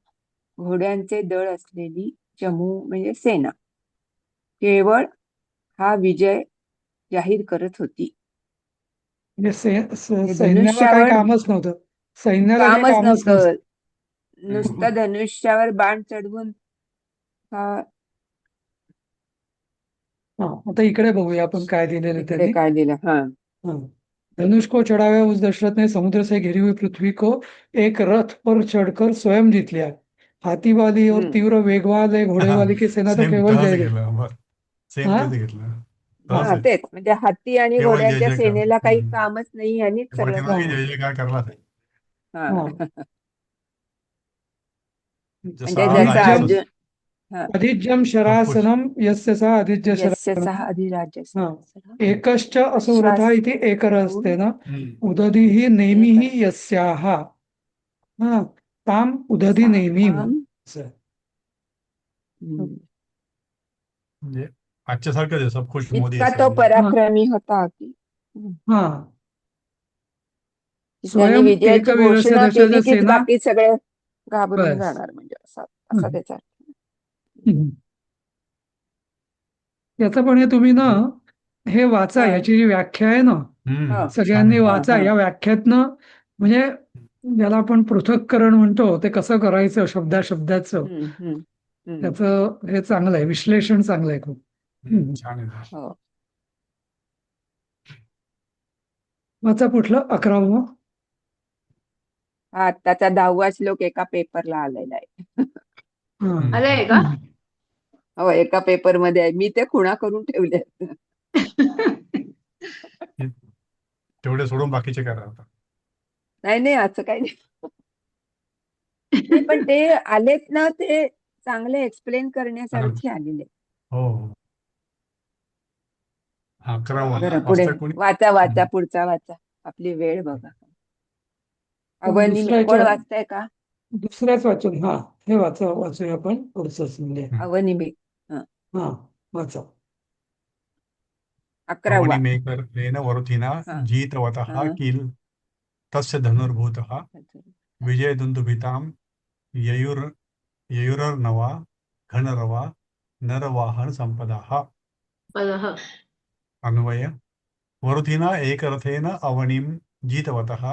Speaker 3: घोड्यांचे दळ असलेली चमू म्हणजे सेना केवळ हा विजय जाहीर करत होती.
Speaker 2: म्हणजे
Speaker 3: हे
Speaker 2: सैन्याला काही
Speaker 3: धनुष्यावर
Speaker 2: कामच नव्हतं. सैन्याला काही
Speaker 3: कामच
Speaker 2: कामच नव्हतं.
Speaker 3: नव्हतं, नुसतं धनुष्यावर बाण चढवून हा
Speaker 2: हा, आता इकडे बघूया आपण काय दिलेलं
Speaker 3: इकडे
Speaker 2: त्यांनी.
Speaker 3: काय दिलं. हा
Speaker 2: हाँ, धनुष को चढ़ाया उस दशरथ ने समुद्र से घिरी हुई पृथ्वी को एक रथ पर चढ़कर स्वयं जीत लिया. हाथी वाली और
Speaker 3: हम्म
Speaker 2: तीव्र वेग वाले घोड़े वाली की सेना तो
Speaker 1: सेम
Speaker 2: केवल
Speaker 1: तहच
Speaker 2: जय जय.
Speaker 1: घेतलं. बर, सेम
Speaker 2: हाँ
Speaker 1: तेच घेतलं.
Speaker 2: हाँ
Speaker 1: तहच आहे.
Speaker 3: तेच म्हणजे हत्ती आणि
Speaker 1: केवळ जय
Speaker 3: घोड्यांच्या
Speaker 1: जयकार.
Speaker 3: सेनेला काही कामच नाही, यांनीच सगळं
Speaker 1: वरतीनं
Speaker 3: केलं.
Speaker 1: जय जयकार करला आहे.
Speaker 3: हा
Speaker 2: हाँ.
Speaker 1: जसं
Speaker 3: म्हणजे
Speaker 1: आज
Speaker 3: जसं
Speaker 1: आहे
Speaker 2: अधिज्यम
Speaker 1: तसं
Speaker 3: अर्जुन हा
Speaker 2: अधिज्यम
Speaker 1: सब कुछ.
Speaker 2: शरासनम यस्य सा अधिज्य
Speaker 3: यस्य
Speaker 2: शरासनम.
Speaker 3: सः अधिराज्यस्य
Speaker 2: हाँ, एकश्च असुरथा इति एकरस्तेन
Speaker 1: हम्म.
Speaker 2: उदधिः नेमिः यस्याः. हाँ, ताम उदधी नेमीम. असं.
Speaker 1: म्हणजे आजच्या सारखंच आहे, सब कुछ मोदी
Speaker 3: इतका
Speaker 1: असं
Speaker 3: तो
Speaker 1: म्हणजे.
Speaker 3: पराक्रमी होता की
Speaker 2: हाँ,
Speaker 3: त्यांनी
Speaker 2: स्वयं
Speaker 3: विजयाची
Speaker 2: एकवीरस्य
Speaker 3: घोषणा केली
Speaker 2: दशरथ
Speaker 3: की
Speaker 2: सेना.
Speaker 3: बाकी सगळे घाबरून
Speaker 2: बस.
Speaker 3: जाणार, म्हणजे असा त्याचा अर्थ.
Speaker 2: हम्म. याचं पण हे तुम्ही ना हे वाचा,
Speaker 3: हा.
Speaker 2: याची जी व्याख्या आहे ना
Speaker 3: हा.
Speaker 2: सगळ्यांनी
Speaker 1: छान आहे.
Speaker 2: वाचा.
Speaker 3: हा.
Speaker 2: या व्याख्यातनं म्हणजे ज्याला आपण पृथक्करण म्हणतो ते कसं करायचं शब्दाचं,
Speaker 3: हम्म, हम्म, हम्म.
Speaker 2: त्याचं हे चांगलं आहे, विश्लेषण चांगलं आहे खूप.
Speaker 1: छान आहे.
Speaker 3: हो.
Speaker 2: वाचा पुढलं 11वं.
Speaker 3: हा आत्ताचा 10वा श्लोक एका पेपरला आलेला आहे.
Speaker 2: हा.
Speaker 4: आलंय का?
Speaker 3: हो, एका पेपर मध्ये आहे, मी ते खुणा करून ठेवले.
Speaker 1: तेवढे सोडून बाकीचे करा आता.
Speaker 3: नाही नाही, असं काही नाही. नाही, पण ते आलेत ना, ते चांगले एक्सप्लेन करण्यासारखे आलेले.
Speaker 1: हो हो. 11वा
Speaker 3: बरं, पुढे
Speaker 1: वाचता कोणी?
Speaker 3: वाचा पुढचा वाचा. आपली वेळ बघा. अवनिमे कोण वाचताय का?
Speaker 2: दुसऱ्याच वाचून. हा, हे वाचूया आपण पुढचंच म्हणजे.
Speaker 3: अवनिमे
Speaker 2: हा, वाचा.
Speaker 3: 11वा.
Speaker 1: अवनिमेकर्तेन वरुथिना
Speaker 3: हा.
Speaker 1: जीतवतः
Speaker 3: हा.
Speaker 1: किल तस्य धनुर्भूतः विजयदुन्दुभितां ययुरर्नवा घनरवा नरवाहन संपदाः.
Speaker 4: पदः.
Speaker 1: अन्वय. वरुथिना एकरथेन अवनिं जीतवतः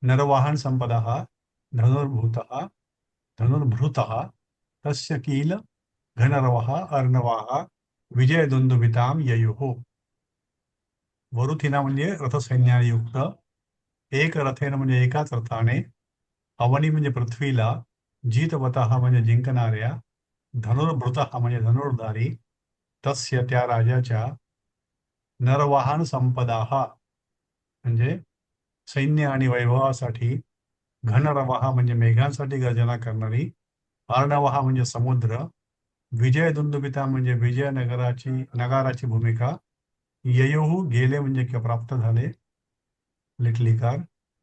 Speaker 1: नरवाहन संपदः धनुर्भृतः तस्य कील घनरवः अर्णवाः विजयदुन्दुभितां ययुः. वरुथिना म्हणजे रथसैन्याने युक्त, एक रथेनं म्हणजे एकाच रथाने, अवनी म्हणजे पृथ्वीला, जीतवतः म्हणजे जिंकणाऱ्या, धनुर्भृतः म्हणजे धनुर्धारी, तस्य त्या राजाच्या, नरवाहन संपदाः म्हणजे सैन्य आणि वैभवासाठी, घनरवाह म्हणजे मेघांसाठी गर्जना करणारी, अर्णवः म्हणजे समुद्र, विजयदुंदुभिता म्हणजे नगाराची भूमिका, ययुः गेले म्हणजे प्राप्त झाले, लिटलीकार.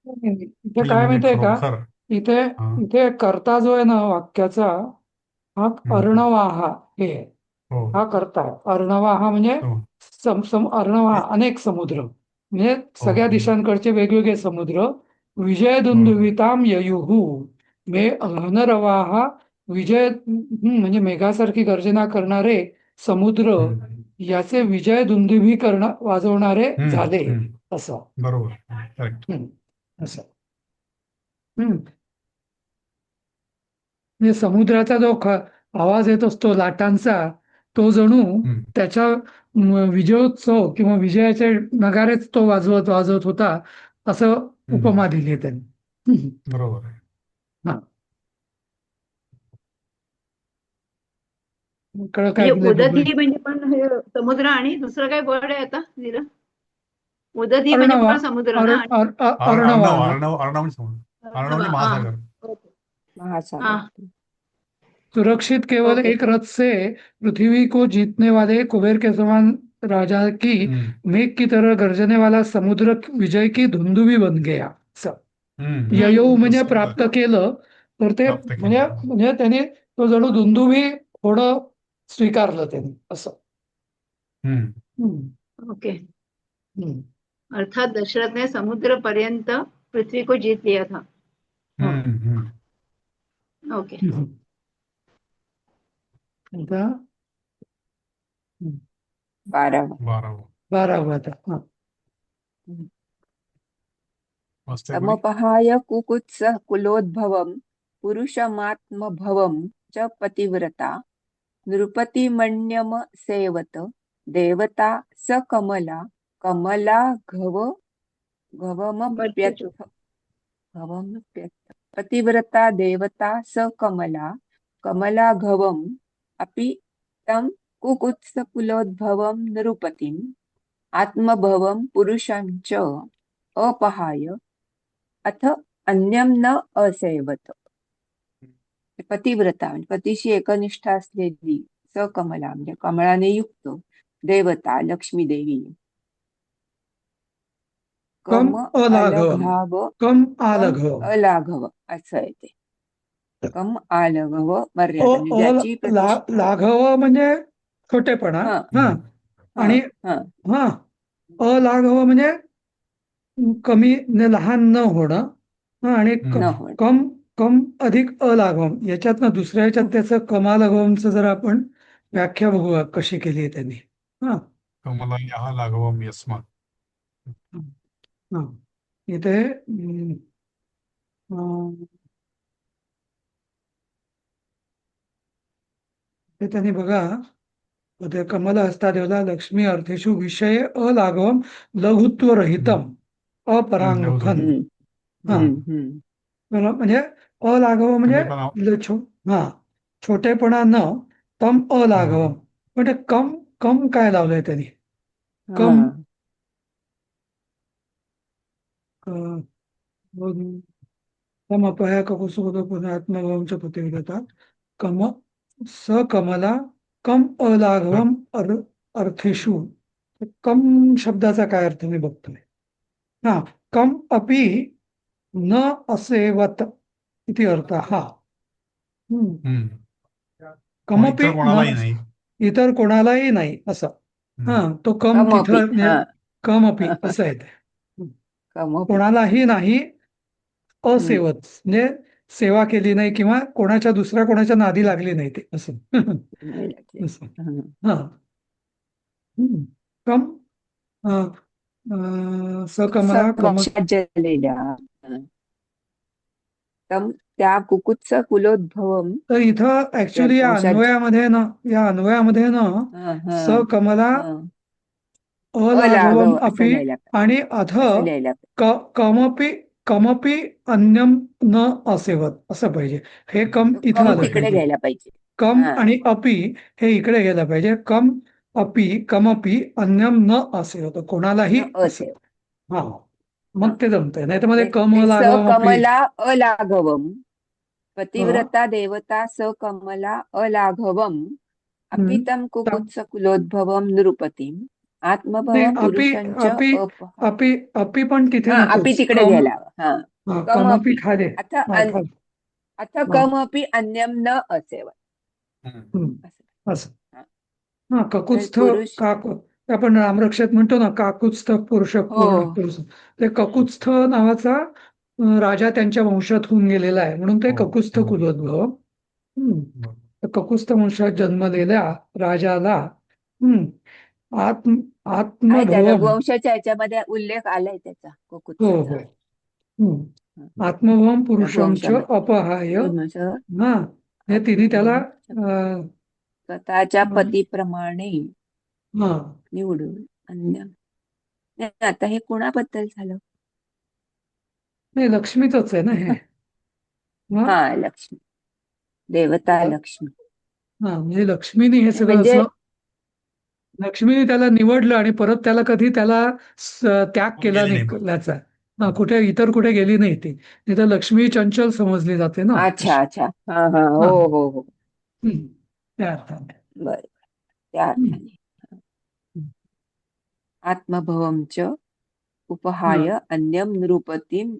Speaker 2: इथे
Speaker 1: किल
Speaker 2: काय
Speaker 1: म्हणजे
Speaker 2: माहितीये का,
Speaker 1: खरोखर.
Speaker 2: इथे
Speaker 1: हा.
Speaker 2: इथे कर्ता जो आहे ना वाक्याचा, हा अर्णवाहा हे आहे.
Speaker 1: हो
Speaker 2: हा कर्ता आहे. अर्णवाहा म्हणजे
Speaker 1: हो.
Speaker 2: अर्णवाहा अनेक समुद्र, म्हणजे सगळ्या
Speaker 1: हो.
Speaker 2: दिशांकडचे वेगवेगळे समुद्र. विजयदुंदुभिताम ययुः घनरवाहा म्हणजे मेघासारखी गर्जना करणारे समुद्र, याचे विजय दुंदुभी वाजवणारे झाले, असं.
Speaker 1: बरोबर, करेक्ट.
Speaker 2: असं. म्हणजे समुद्राचा जो आवाज येत असतो लाटांचा, तो जणू त्याच्या विजयोत्सव किंवा विजयाचे नगारेच तो वाजवत वाजवत होता, असं उपमा दिली आहे त्यांनी.
Speaker 1: बरोबर आहे.
Speaker 2: हा, काय
Speaker 4: म्हणजे
Speaker 2: दिलंय बघूया.
Speaker 4: उदधी म्हणजे पण हे समुद्र, आणि दुसरं काय वर्ड आहे आता दिलं? उदधी म्हणजे
Speaker 2: अर्णवा
Speaker 4: पण समुद्र ना?
Speaker 2: अर्णवा.
Speaker 1: अर्णव म्हणजे महासागर.
Speaker 3: महासागर.
Speaker 2: सुरक्षित केवल
Speaker 4: ओके.
Speaker 2: एक रथ से पृथ्वी को जीतने वाले कुबेर के समान राजा की मेघ की तरह गर्जने वाला समुद्र विजय की धुंदुभी बन गया. ययौ म्हणजे प्राप्त केलं, तर ते
Speaker 1: प्राप्त केलं.
Speaker 2: म्हणजे त्याने तो जणू धुंदुभी थोडं स्वीकारलं त्यांनी, असं.
Speaker 4: ओके.
Speaker 2: हम्म.
Speaker 4: अर्थात दशरथ ने समुद्र पर्यंत पृथ्वी को जीत लिया था. ओके.
Speaker 2: आता
Speaker 3: 12वा.
Speaker 2: 12वा आता.
Speaker 1: मस्त आहे कोणी?
Speaker 3: तमपहाय कुकुत्स कुलोद्भवम् पुरुषमात्मभवम् च पतिव्रता नृपतिमन्यम सेवत देवता स कमला कमला घवमप्यथ घवमप्यथ पतिव्रता देवता स कमला कमला घवम् अपि तं कुकुत्स कुलोद्भवम् नृपतिम् आत्मभवम् पुरुषं च अपहाय अथ अन्यम न असेवत. पतिव्रता म्हणजे पतीशी एकनिष्ठा असलेली सकमला म्हणजे कमळाने युक्त देवता लक्ष्मी देवी
Speaker 2: कम
Speaker 3: कम
Speaker 2: अलाघवम
Speaker 3: अलघाव
Speaker 2: कम
Speaker 3: कम
Speaker 2: आलघवम
Speaker 3: अलाघव असं आहे ते. कम आलघव मर्यादा म्हणजे ज्याची प्रतिष्ठा
Speaker 2: लाघव म्हणजे छोटेपणा.
Speaker 3: हा
Speaker 2: हा
Speaker 3: हा
Speaker 2: आणि
Speaker 3: हा
Speaker 2: हा अलाघव म्हणजे कमी म्हणजे लहान न होणं. हा आणि
Speaker 3: न होणं.
Speaker 2: कम कम अधिक अलाघवम याच्यातनं दुसऱ्या ह्याच्यात त्याचं कमालाघवमचं जर आपण व्याख्या बघूया कशी केली आहे त्यांनी. हा
Speaker 1: कमला यहा लाघवम यस्मात्.
Speaker 2: हा इथे अं, ते त्यांनी बघा ते कमल हस्तादेवला लक्ष्मी अर्थेषु विषय अलाघवम लघुत्व रहितम अपरांगखन.
Speaker 3: हम्म
Speaker 2: हा
Speaker 3: हम्म
Speaker 2: म्हणजे अलाघव म्हणजे
Speaker 1: कमीपणा.
Speaker 2: हा छोटेपणा न तम अलाघवम म्हणजे कम कम काय लावलंय त्यांनी. कम
Speaker 3: हा
Speaker 2: कम अपया ककुसुमत पुण्यात्मभवमच्या प्रतिविधता कम स कमला कम अलाघवम अर्थेषु. कम शब्दाचा काय अर्थ मी बघतोय. हा कम अपि न असेवत इति अर्थ हा. कमपि
Speaker 1: इतर
Speaker 2: न
Speaker 1: कोणालाही नाही.
Speaker 2: इतर कोणालाही नाही असं. हा तो कम
Speaker 3: कमपि
Speaker 2: तिथं
Speaker 3: हा
Speaker 2: कमपि असं आहे ते.
Speaker 3: कमपि
Speaker 2: कोणालाही नाही
Speaker 3: हम्म
Speaker 2: असेवत म्हणजे सेवा केली नाही किंवा दुसऱ्या कोणाच्या नादी लागली नाही ते असं.
Speaker 3: नाही लागले.
Speaker 2: असं.
Speaker 3: हं.
Speaker 2: हा कम सकमला कम.
Speaker 3: वंशात जन्मलेल्या तम त्या कुकुत्स कुलोद्भवम
Speaker 2: तर इथं
Speaker 3: त्या
Speaker 2: ऍक्च्युली
Speaker 3: वंशात
Speaker 2: या अन्वयामध्ये ना
Speaker 3: हं, हं,
Speaker 2: सकमला
Speaker 3: हं.
Speaker 2: अलाघवम
Speaker 3: अलाघव असं
Speaker 2: अपि
Speaker 3: लिहायला
Speaker 2: आणि अथ
Speaker 3: असं लिहायला
Speaker 2: कमपि कमपि अन्यम न असेवत असं पाहिजे. हे कम
Speaker 3: तो
Speaker 2: इथं
Speaker 3: कम
Speaker 2: आलं
Speaker 3: तिकडे
Speaker 2: पाहिजे.
Speaker 3: घ्यायला पाहिजे.
Speaker 2: कम
Speaker 3: हा
Speaker 2: आणि अपि हे इकडे गेलं पाहिजे. कम अपि कमपि अन्यम न असेवत कोणालाही
Speaker 3: न
Speaker 2: असं.
Speaker 3: असेव.
Speaker 2: हा
Speaker 3: हा
Speaker 2: मग ते जमतंय. नाही तर मध्ये कम
Speaker 3: ते स
Speaker 2: लाघवम अपि.
Speaker 3: कमला अलाघवम
Speaker 2: हं,
Speaker 3: पतिव्रता देवता स कमला अलाघवम
Speaker 2: हं.
Speaker 3: अपितम
Speaker 2: तम-
Speaker 3: कुकुत्स कुलोद्भवम नृपतीम
Speaker 2: नाही
Speaker 3: आत्मभवम
Speaker 2: अपि
Speaker 3: पुरुषंच
Speaker 2: अपि
Speaker 3: अपहा.
Speaker 2: अपि अपि पण तिथे
Speaker 3: हा अपि
Speaker 2: नकोच.
Speaker 3: तिकडे
Speaker 2: कम
Speaker 3: घ्यायला हवं. हा कम
Speaker 2: कमपि
Speaker 3: अपि
Speaker 2: खाली.
Speaker 3: अथ
Speaker 2: हा खाली.
Speaker 3: अथ
Speaker 2: हा
Speaker 3: कम अपि अन्यम न असेव असं.
Speaker 2: असं.
Speaker 3: हा.
Speaker 2: हा
Speaker 3: तर
Speaker 2: ककुत्स्थ
Speaker 3: पुरुष
Speaker 2: आपण रामरक्षात म्हणतो ना काकुत्स्थ पुरुष
Speaker 3: हो
Speaker 2: पूर्ण पुरुष. ते ककुत्स्थ नावाचा राजा त्यांच्या वंशात होऊन गेलेला आहे म्हणून ते ककुत्स्थ कुलोद्भव. तर ककुत्स्थ वंशात जन्मलेल्या राजाला आत्म
Speaker 3: आहे त्या
Speaker 2: आत्मभवम.
Speaker 3: रघुवंशाच्या ह्याच्यामध्ये उल्लेख आलाय त्याचा
Speaker 2: हो
Speaker 3: कुकुत्साचा.
Speaker 2: हो. आत्मभवम पुरुषंच
Speaker 3: रघुवंशामध्ये
Speaker 2: अपहाय.
Speaker 3: रघुवंश
Speaker 2: हा हे तिने त्याला
Speaker 3: आत्मभवम स्वतःच्या
Speaker 2: अं,
Speaker 3: पतीप्रमाणे
Speaker 2: हा
Speaker 3: निवडून अन्य. नाही, आता हे कोणाबद्दल झालं.
Speaker 2: नाही लक्ष्मीचंच आहे ना हे. हा
Speaker 3: हा लक्ष्मी देवता लक्ष्मी.
Speaker 2: म्हणजे लक्ष्मीने हे
Speaker 3: नाही,
Speaker 2: सगळं
Speaker 3: म्हणजे
Speaker 2: असं लक्ष्मीने त्याला निवडलं आणि परत त्याला कधी त्याला त्याग केला
Speaker 1: गेली
Speaker 2: नाही
Speaker 1: नाही परत.
Speaker 2: त्याचा. कुठे इतर कुठे गेली नाही ती. नाही तर लक्ष्मी चंचल समजली जाते ना
Speaker 3: अच्छा
Speaker 2: अशी.
Speaker 3: अच्छा हा हा
Speaker 2: हा
Speaker 3: हो हो हो
Speaker 2: त्या अर्थाने.
Speaker 3: बर त्या
Speaker 2: हम्म.
Speaker 3: अर्थाने आत्मभवम च
Speaker 2: हा
Speaker 3: उपहाय अन्यम नृपतीम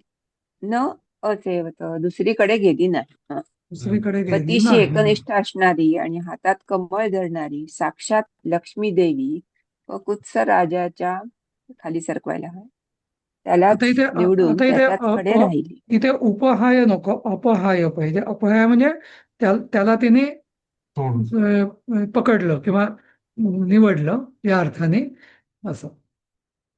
Speaker 3: न असेवत दुसरीकडे गेली नाही. हा.
Speaker 2: दुसरीकडे गेली
Speaker 3: पतीशी
Speaker 2: नाही.
Speaker 3: एकनिष्ठ असणारी आणि हातात कमळ धरणारी साक्षात लक्ष्मी देवी व कुत्स राजाच्या खाली सरकवायला हवं
Speaker 2: आता
Speaker 3: त्यालाच
Speaker 2: इथे
Speaker 3: निवडून
Speaker 2: आता इथे
Speaker 3: त्याच्याचकडे राहिली.
Speaker 2: इथे उपहाय नको अपहाय पाहिजे. अपहाय म्हणजे त्याला तिने
Speaker 1: सोडून.
Speaker 2: पकडलं किंवा निवडलं या अर्थाने असं.